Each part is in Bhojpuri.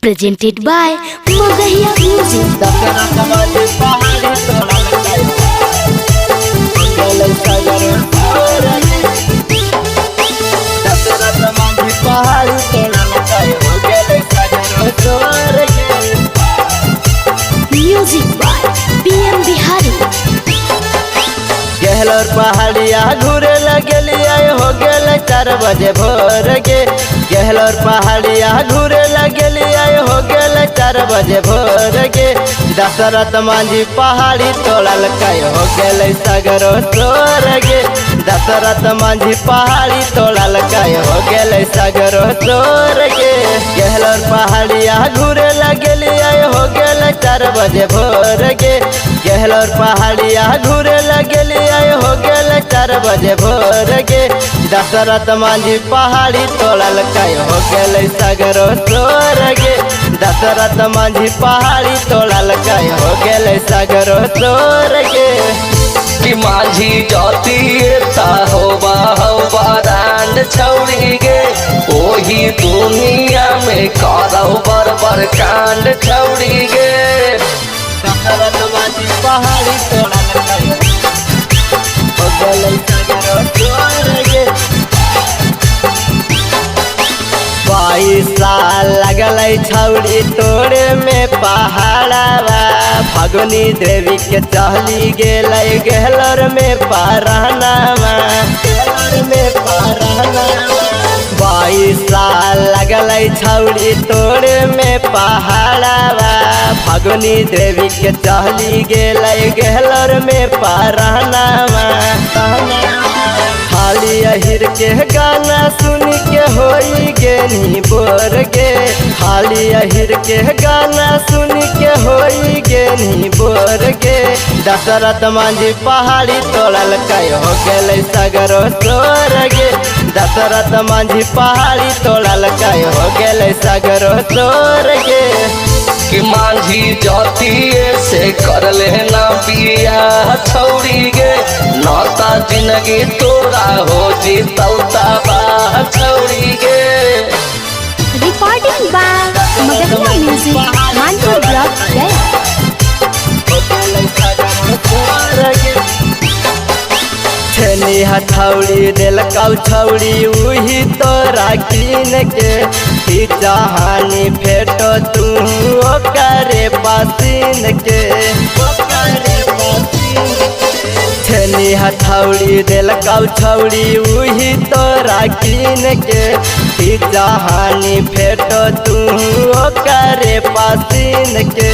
Presented by Magahiya Music. Music by PM Bihari. Gahlor पहाड़िया घूरे लगलिया हो गल 4 बजे भोर के। गहलोर पहाड़िया घूरे लगलिया हो गल 4 बजे भोर के। दशरथ मांझी पहाड़ी तोड़ल कई हो गल सगरो तोर के। दशरथ मांझी पहाड़ी तोड़ल कई हो गल सगरो तोर के। गहलोर पहाड़िया घूरे लगलिया हो गल 4 बजे भोर के। गहलोर पहाड़िया घूरे लगलिया हो गल 4 बजे भोर के। दशरथ मांझी पहाड़ी तोड़ल कई हो गल सगरो तोर के। दशरथ मांझी पहाड़ी तोड़ल कई हो गल सगरो तोर के। कि माझी जाती होबा डांड छौड़ी गे। ओही दुनिया में करौ बर कांड छौड़ी गे। दशरथ मांझी पहाड़ी तोड़ल कई हो गल सगरो तोर के। 22 साल लगल छौड़ी तोड़े में पहाड़ावा। फगुनी देवी के चहली गेल गहलोर में पारहनावा। गहलोर में पारहनावा 22 साल लगल छौड़ी तोड़े में पहाड़ावा। फगुनी देवी के चहली गेल गहलोर में पारहनावा। खाली अहिर के गाना सुन के होई गेनी बोर गे। खाली अहिर के गाना सुन के होई गेनी बोर गे। दशरथ मांझी पहाड़ी तोड़ल कई हो गल सगरो तोर गे। दशरथ मांझी पहाड़ी तोड़ल कई हो गल सगरो तोर गे। कि माझी जाती से कर लेना पिया छौड़ी गे। नाता जिंदगी तोरा हो जी तौता बा छौड़ी गे। Recording by Magahiya Music. Manpur Block, Gaya. छेनी हथौड़ी दिल कौ छौड़ी उही तोरा कीन के। चाहानी फेटो तू ओकरे पसीन के। छेनी हथौड़ी दिल कौ छौड़ी उही तोरा कीन के। चाहानी फेटो तू ओकरे पसीन के।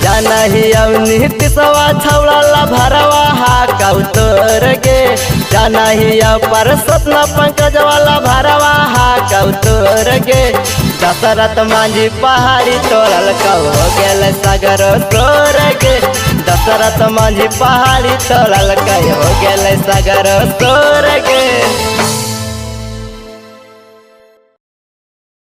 जाना ही अवनीत सवा छौड़ा भरवा हा कौ तोर गे। जाना ही पर सपना पंकज वाला भरवा हा कौ तोर गे। दशरथ मांझी पहाड़ी तोड़ल कौ हो गल सगरो तोर गे। दशरथ मांझी पहाड़ी तोड़ल कई हो गल सगरो तोर गे।